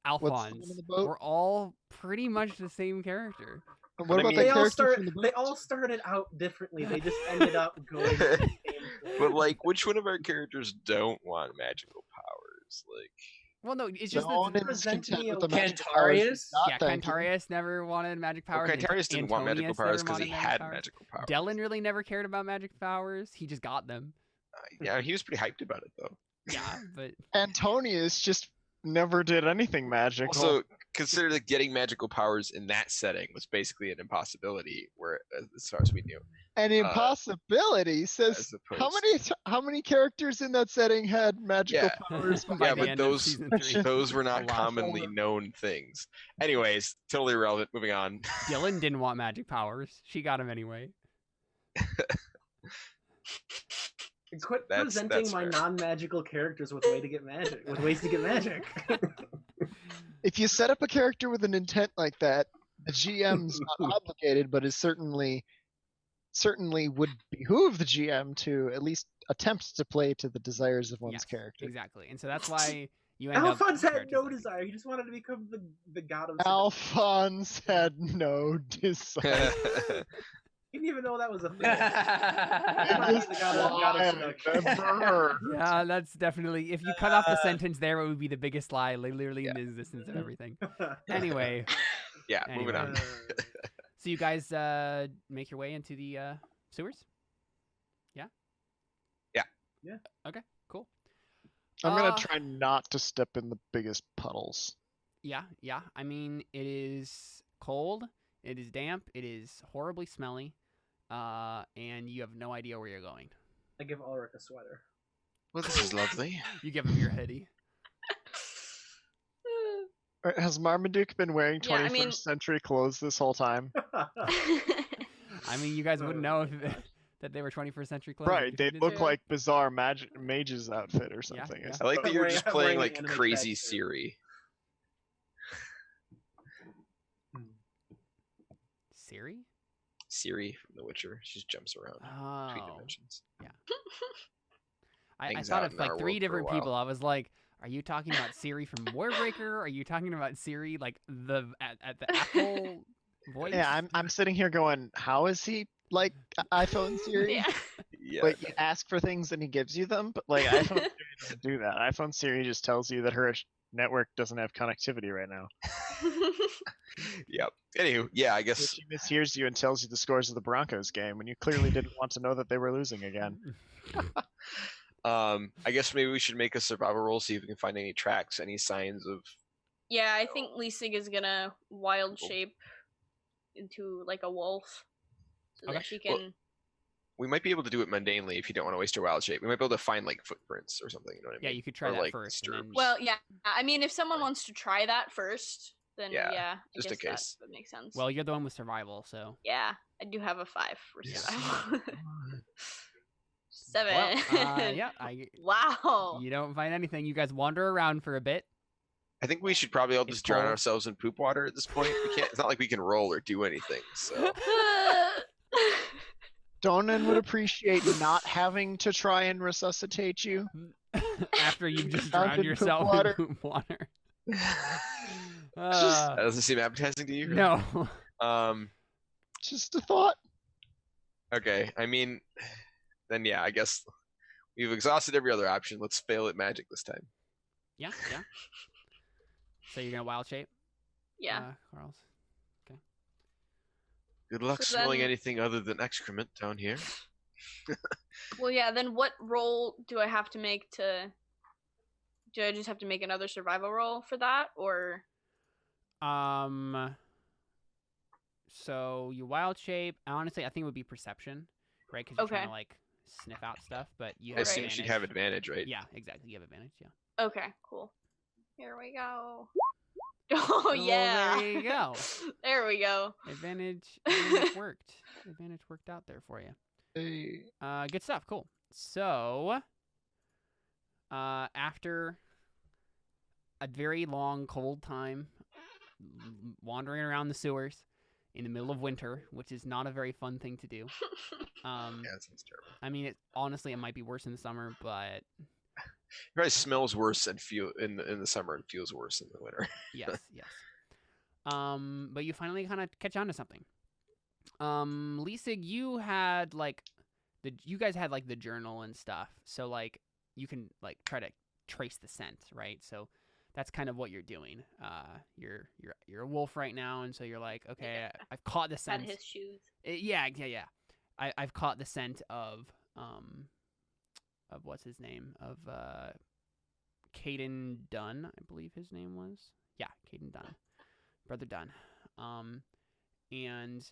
Alphonse were all pretty much the same character. And what about They the all characters? they all started out differently. They just ended up going to the same place. But like, which one of our characters don't want magical powers? Like, Well, no, it's just No one that, is Present content me with the a- magical powers. Cantarius? Not yeah, thank you. Cantarius never wanted magic powers. Cantarius didn't want magical Antonius powers never because he wanted had powers. magical powers. Dellen really never cared about magic powers. He just got them. Yeah, he was pretty hyped about it though. Yeah, but Antonius just never did anything magical. Also, consider that getting magical powers in that setting was basically an impossibility, where as far as we knew. An impossibility says As opposed, how many characters in that setting had magical Yeah. powers? by Yeah, the but end of those- season 3, those were A not lot. commonly known things. Anyways, totally irrelevant. Moving on. Dylan didn't want magic powers. She got him anyway. Quit That's presenting my fair. non-magical characters with ways to get magic. If you set up a character with an intent like that, the GM's not obligated, but is certainly would behoove the GM to at least attempt to play to the desires of one's Yes, character. exactly. And so that's why you end Alphonse up. had no desire. He just wanted to become the god of. Alphonse had no desire. He didn't even know that was a thing. Biggest The god of lie seduction. I've ever heard. Yeah, that's definitely. If you cut off the sentence there, it would be the biggest lie, literally in Yeah. the existence of everything. Anyway, Yeah, moving on. so you guys make your way into the sewers. Yeah. Yeah. Yeah. Okay. Cool. I'm gonna Uh, try not to step in the biggest puddles. Yeah. Yeah. I mean, it is cold. It is damp. It is horribly smelly. And you have no idea where you're going. I give Ulrich a sweater. Well, this is lovely. You give him your hoodie. Alright, has Marmaduke been wearing 21st Yeah, I mean- century clothes this whole time? I mean, you guys wouldn't know if that they were 21st century clothes. Right, if they you did look it. like bizarre mage's outfit or Yeah, something. yeah. I like that you're just I'm playing wearing like an anime crazy tracksuit. Siri. Siri? Siri from The Witcher. She just jumps around between Oh. dimensions. I Hangs thought out of in our like 3 world for a different while. people. I was like, are you talking about Siri from Warbreaker? Are you talking about Siri like at the Apple voice? Yeah, I'm sitting here going, how is he like iPhone Siri? Yeah. Yeah. Like you ask for things and he gives you them, but like iPhone Siri doesn't do that. iPhone Siri just tells you that her network doesn't have connectivity right now. Yep. Anywho, yeah, I So guess she mishears you and tells you the scores of the Broncos game when you clearly didn't want to know that they were losing again. I guess maybe we should make a survival roll, see if we can find any tracks, any signs of Yeah, I think Leasig is gonna wild shape into like a wolf so Okay. that she Well, can. we might be able to do it mundanely if you don't want to waste your wild shape. We might be able to find like footprints or something, you know what I Yeah, mean? you could try Or, that like, first. And then, disturbs. Well, yeah. I mean, if someone wants to try that first, then Yeah, yeah, just I in guess case. that makes sense. well, you're the one with survival, so. yeah, I do have a 5 for Yeah. survival. 7. Well, yeah, Wow. you don't find anything. You guys wander around for a bit. I think we should probably all It's just drown cold. ourselves in poop water at this point. We can't. It's not like we can roll or do anything. So Donan would appreciate not having to try and resuscitate you. After you've just Drowned drowned in poop yourself water. in poop water. that doesn't seem appetizing to you. No. Just a thought. Okay. I mean, then yeah. I guess we've exhausted every other option. Let's fail at magic this time. Yeah, yeah. So you're gonna wild shape? Yeah. Carl's. Good luck So smelling then- anything other than excrement down here. Well, yeah, then what roll do I have to make to. Do I just have to make another survival roll for that? Or. So you wild shape. Honestly, I think it would be perception, right? Because you're trying to Okay. like sniff out stuff, but you I have assume advantage. she'd have advantage, right? Yeah, exactly. You have advantage. Yeah. Okay, cool. Here we go. Oh, yeah. There you go. There we go. Advantage worked. Advantage worked out there for you. Hey, Good stuff. Cool. So, after a very long, cold time wandering around the sewers in the middle of winter, which is not a very fun thing to do. Yeah, that sounds terrible. I mean, honestly, it might be worse in the summer, but It probably smells worse and feel in the summer and feels worse in the winter. yes. But you finally kind of catch on to something. Lisig, you guys had like the journal and stuff, so like you can like try to trace the scent, right? So that's kind of what you're doing. You're a wolf right now, and so you're like, okay, Yeah. I've caught the scent. Got his shoes. Yeah. I've caught the scent of what's his name? Of Caden Dunn, I believe his name was. Yeah, Caden Dunn. Brother Dunn. And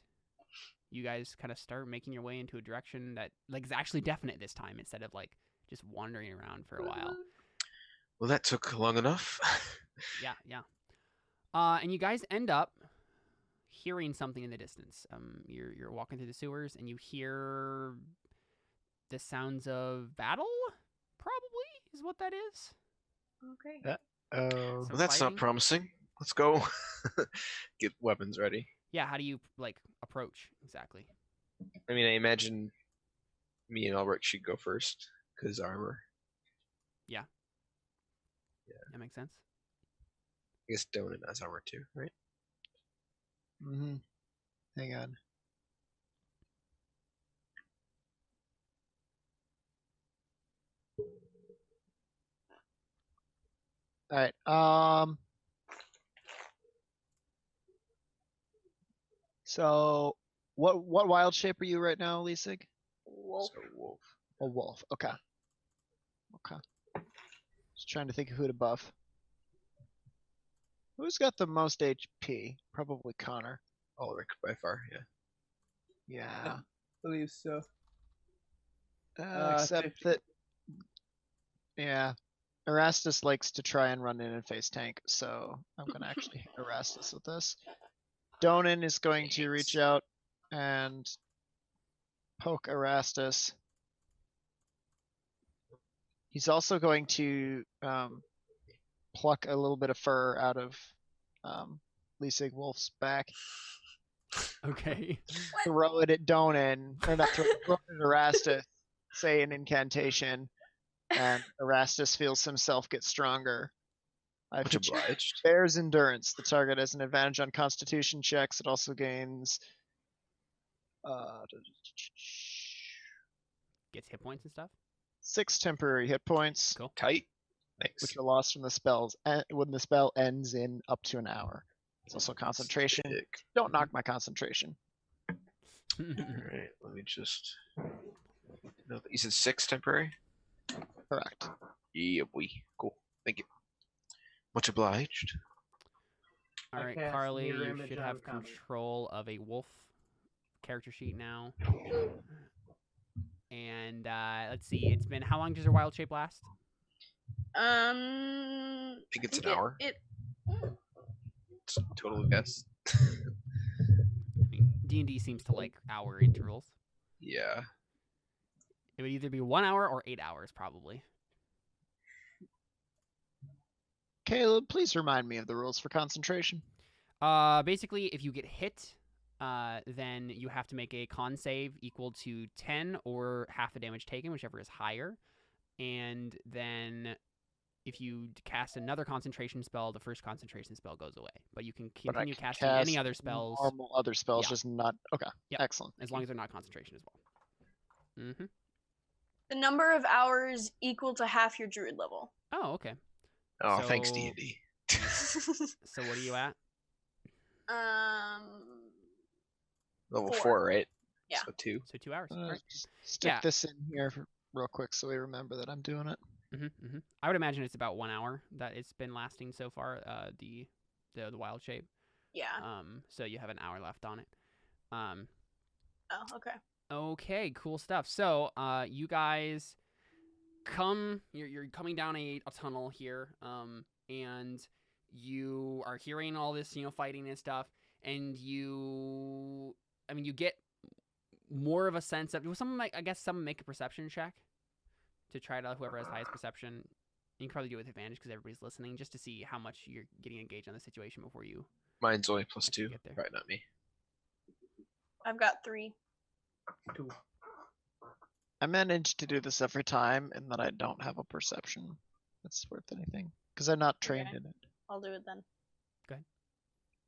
you guys kind of start making your way into a direction that like is actually definite this time instead of like just wandering around for a while. Well, that took long enough. Yeah. And you guys end up hearing something in the distance. You're walking through the sewers and you hear the sounds of battle. Probably is what that is. Okay. Oh. Some Well, that's fighting. not promising. Let's go. Get weapons ready. Yeah. How do you like approach exactly? I mean, I imagine me and Ulrich should go first because armor. That makes sense. I guess Donan has armor too, right? Mm-hmm. Hang on. All right. So, what wild shape are you right now, Lisig? Wolf. So wolf. A wolf. Okay. Just trying to think of who to buff. Who's got the most HP? Probably Connor. Ulrich by far, yeah. Yeah. I believe so. Except 50. that, yeah, Erastus likes to try and run in and face tank, so I'm gonna actually hit Erastus with this. Donan is going to reach out and poke Erastus. He's also going to pluck a little bit of fur out of Lisig Wolf's back, Okay. throw it at Donan, or not throw it at Erastus, say an incantation, and Erastus feels himself get stronger. Much obliged. Bear's endurance. The target has an advantage on Constitution checks. It also gains. Gets hit points and stuff. 6 temporary hit points, Cool. Tight. Nice. which are lost from the spells when the spell ends in up to an hour. It's also concentration. Sick. Don't knock my concentration. Alright, let me just. No, you said 6 temporary? Correct. Yeah, boy. Cool. Thank you. Much obliged. All I right, cast Carly, mirror you image should on have Connor. control of a wolf character sheet now. And let's see, it's been how long does your wild shape last? I think it's an hour. It It's a total guess. I mean, D&D seems to like hour intervals. Yeah. It would either be 1 hour or 8 hours, probably. Caleb, please remind me of the rules for concentration. Basically, if you get hit, then you have to make a con save equal to 10 or half the damage taken, whichever is higher. And then if you cast another concentration spell, the first concentration spell goes away. But you can But I continue can casting cast any other spells Normal other spells, Yeah. just not. Okay. Yep. Excellent. as long as they're not concentration as well. Mm-hmm. the number of hours equal to half your druid level. Oh, okay. Oh, thanks, So- D&D. So what are you at? Level 4. 4, right? Yeah. So 2. So 2 hours. All right. Just stick Yeah. this in here real quick so we remember that I'm doing it. Mm-hmm. I would imagine it's about 1 hour that it's been lasting so far. The wild shape. Yeah. So you have an hour left on it. Oh, okay. Okay, cool stuff. So, you guys you're coming down a tunnel here, and you are hearing all this, fighting and stuff, and you get more of a sense of, someone make a perception check to try to, whoever has highest perception, You can probably do it with advantage because everybody's listening, just to see how much you're getting engaged on the situation before you. Mine's only plus Once you 2. get there. Probably not me. I've got 3. 2. I managed to do this every time, and that I don't have a perception that's worth anything because I'm not trained Okay. in it. I'll do it then.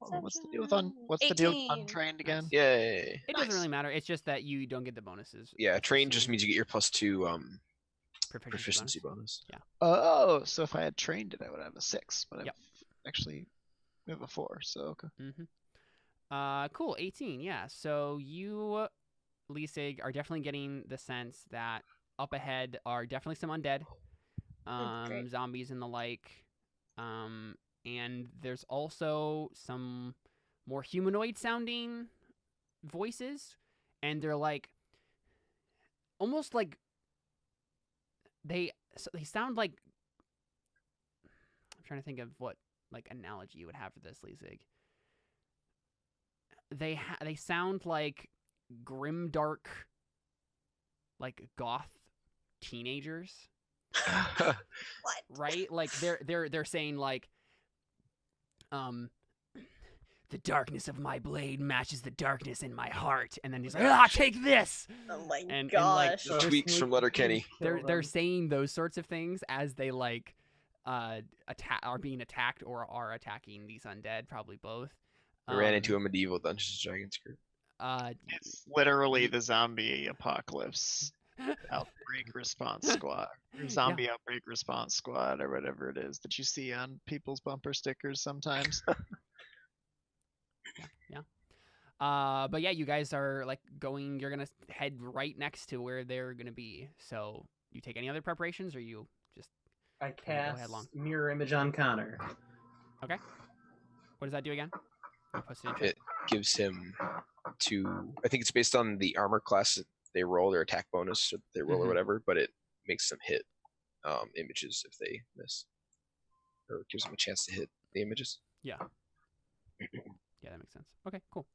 Oh, what's the deal with what's the deal with 18. untrained again? Nice. Yay. It doesn't really matter. It's just that you don't get the bonuses. Yeah, It's train just the means you get your plus 2 proficiency proficiency bonus. Yeah. Oh, so if I had trained it, I would have a 6, but Yep. I've actually have a 4. So okay. Cool. 18. Yeah. So you, Lisig, are definitely getting the sense that up ahead are definitely some undead, Great. zombies and the like. And there's also some more humanoid sounding voices, and they're like almost like they sound like, I'm trying to think of what like analogy you would have for this, Lisig. They sound like grimdark, like goth teenagers, What? right? Like they're saying like, the darkness of my blade matches the darkness in my heart, and then he's like, take this. Oh my And like gosh. The tweaks from Letterkenny. they're saying those sorts of things as they like are being attacked or are attacking these undead, probably both. I ran into a medieval Dungeons & Dragons group. It's literally the zombie apocalypse outbreak response squad, or zombie outbreak response squad, or whatever it is that you see on people's bumper stickers sometimes. But yeah, you guys are like going. You're gonna head right next to where they're gonna be. So you take any other preparations, or you just I go ahead, cast Long. mirror image on Connor. okay? What does that do again? You posted in chat. It gives him 2. I think it's based on the armor class that they roll, their attack bonus, or they roll or whatever, but it makes them hit images if they miss, or gives them a chance to hit the images. Yeah. Yeah, that makes sense. Okay, cool.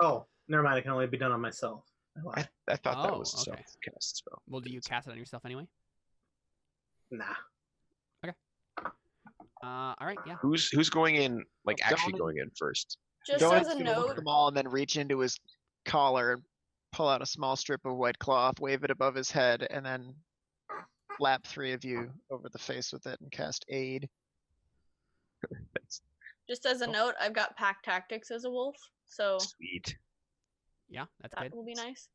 Oh, never mind. It can only be done on myself. I thought that Oh, was a okay. self-cast spell. Well, do you cast it on yourself anyway? Nah. All right, yeah. Who's going in? Like Don't- actually going in first? Just Go as ahead a and look at note, them all, and then reach into his collar and pull out a small strip of white cloth, wave it above his head, and then lap 3 of you over the face with it and cast aid. Thanks. just as a note, I've got pack tactics as a wolf, so Sweet. Yeah, that's that good. will be nice.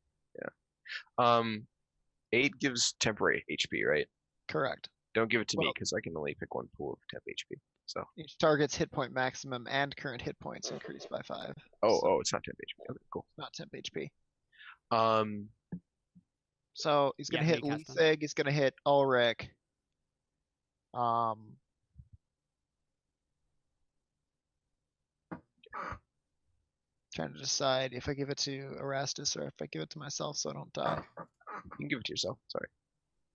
Aid gives temporary HP, right? Correct. Don't give it to me Well- because I can only pick one pool of temp HP. So Each target's hit point maximum and current hit points increase by 5. it's not temp HP. Okay, cool. Not temp HP. Um, So he's gonna Yeah, hit can you cast Lisig, he's gonna hit Ulrich. Trying to decide if I give it to Erastus or if I give it to myself so I don't die. you can give it to yourself. Sorry.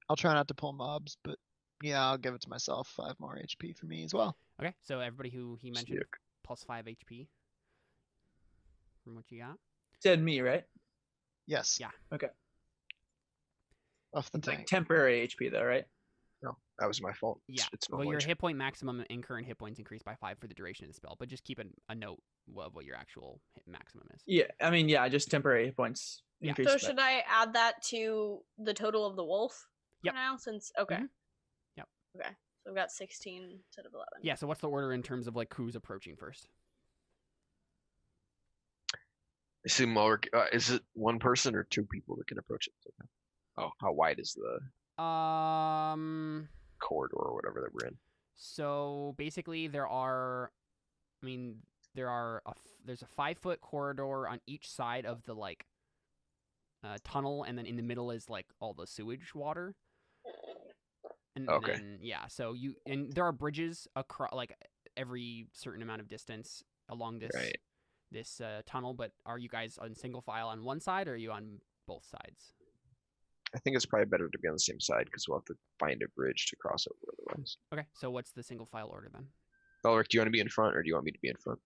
I'll try not to pull mobs, but yeah, I'll give it to myself. 5 more HP for me as well. Okay, so everybody who he mentioned Sick. plus 5 HP from what you got. Said me, right? Yes. Yeah. Okay. Off the It's like tank. temporary HP though, right? No, that was my fault. Yeah. It's Well, normal your HP. hit point maximum and current hit points increase by 5 for the duration of the spell, but just keep a note of what your actual hit maximum is. Yeah, I mean, yeah, just temporary hit points Yeah. increase. So but- should I add that to the total of the wolf Yep. for now? Since okay. Mhm. Yep. Okay. So I've got 16 instead of 11. Yeah, so what's the order in terms of like who's approaching first? I assume is it one person or 2 people that can approach it? Okay. Oh, how wide is the corridor or whatever that we're in? So basically there's a 5-foot corridor on each side of the like tunnel, and then in the middle is like all the sewage water. And Okay. then, yeah, so there are bridges across like every certain amount of distance along this Right. this tunnel. But are you guys on single file on one side, or are you on both sides? I think it's probably better to be on the same side because we'll have to find a bridge to cross over otherwise. Okay, so what's the single file order then? Ulrich, do you want to be in front or do you want me to be in front?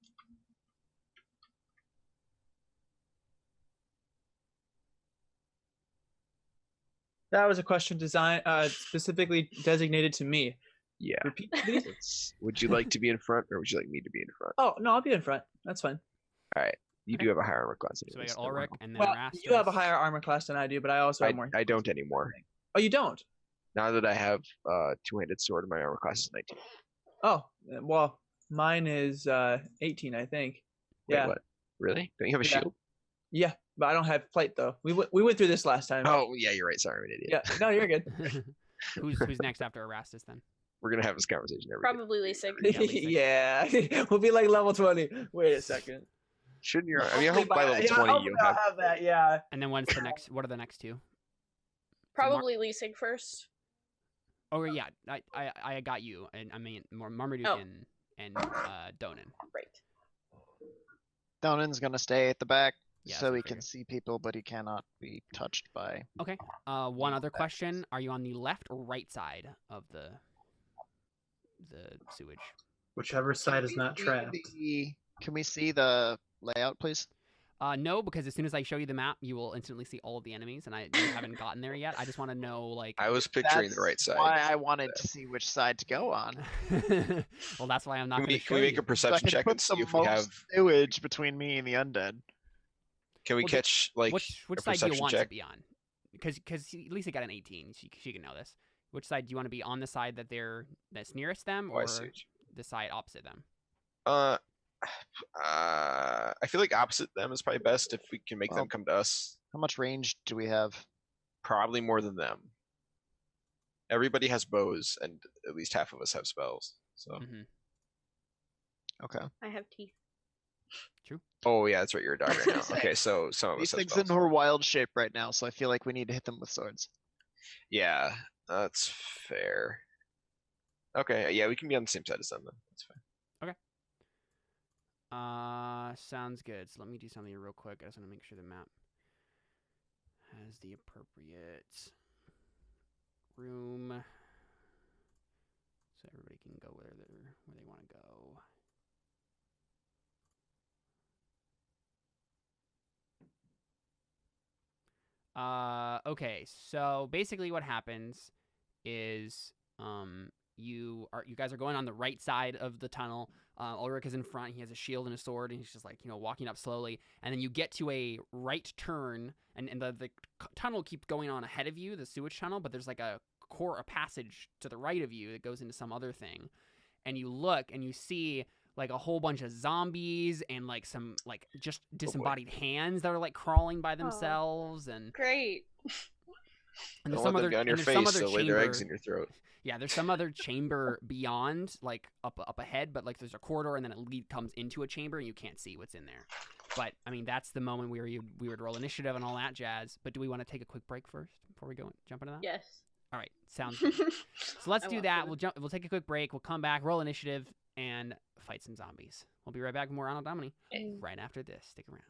That was a question specifically designated to me. Yeah. Repeat, please. Would you like to be in front, or would you like me to be in front? Oh no, I'll be in front. That's fine. All right. You Okay. do have a higher armor class. So I anyways, got never Ulrich mind. and then Well, Erastus. you have a higher armor class than I do, but I also have more. I don't anymore. Oh, you don't? Now that I have two-handed sword, my armor class is 19. Oh, well, mine is 18, I think. Wait, Yeah. what? Really? Don't you have a Yeah. shield? Yeah, but I don't have plate though. We went through this last time. Oh, yeah, you're right. Sorry, I'm an idiot. Yeah. No, you're good. Who's next after Erastus then? We're gonna have this conversation every day. Probably Lisa. Yeah. We'll be like level 20. Wait a second. Shouldn't you? I mean, I hope by level 20 hopefully you'll I'll have. that. Yeah. And then when's the next? What are the next two? Probably Lisa first. Oh yeah, I got you, and I mean Marmaduke Oh. and Donan. Right. Donan's gonna stay at the back Yeah, so so he figure. can see people, but he cannot be touched by. Okay. One other question: are you on the left or right side of the sewage? Whichever side is not trapped. Can we see the layout, please? No, because as soon as I show you the map, you will instantly see all of the enemies, and you haven't gotten there yet. I just want to know, like. I was picturing the That's right side. Why I wanted to see which side to go on. Well, that's why I'm not Can going we, to can we make a So I perception can check put and see the if we have? most sewage between me and the undead. Can we Well, catch like which a side do you perception want check? to be on? Because Lisa got an 18. She can know this. Which side do you want to be on? The side that's nearest them, Oh, I or see. the side opposite them? I feel like opposite them is probably best if we can make them Well- come to us. How much range do we have? Probably more than them. Everybody has bows, and at least half of us have spells. So. Mm-hmm. Okay. I have teeth. Oh yeah, that's right. You're a dog right now. Say, Okay, so some of These us have things in spells. her wild shape right now, so I feel like we need to hit them with swords. Yeah, that's fair. Okay, yeah, we can be on the same side as them then. That's fine. Sounds good. So let me do something real quick. I just want to make sure the map has the appropriate room, so everybody can go where they want to go. Okay, so basically what happens is you guys are going on the right side of the tunnel. Ulrich is in front. He has a shield and a sword, and he's just like, walking up slowly. And then you get to a right turn, and the tunnel keeps going on ahead of you, the sewage tunnel, but there's like a passage to the right of you that goes into some other thing. And you look and you see like a whole bunch of zombies and like some like just disembodied hands that are like crawling by themselves, and Great. there's Don't some let them other get on your and there's some face. other They'll lay their eggs chamber- in your throat. Yeah, there's some other chamber beyond, like up ahead, but like there's a corridor, and then it comes into a chamber, and you can't see what's in there. But I mean, that's the moment where we would roll initiative and all that jazz. But do we want to take a quick break first before we jump into that? Yes. All right, sounds good. So let's I do want that. food. We'll take a quick break. We'll come back, roll initiative, and fight some zombies. We'll be right back with more Anno Domini right after this. Stick around.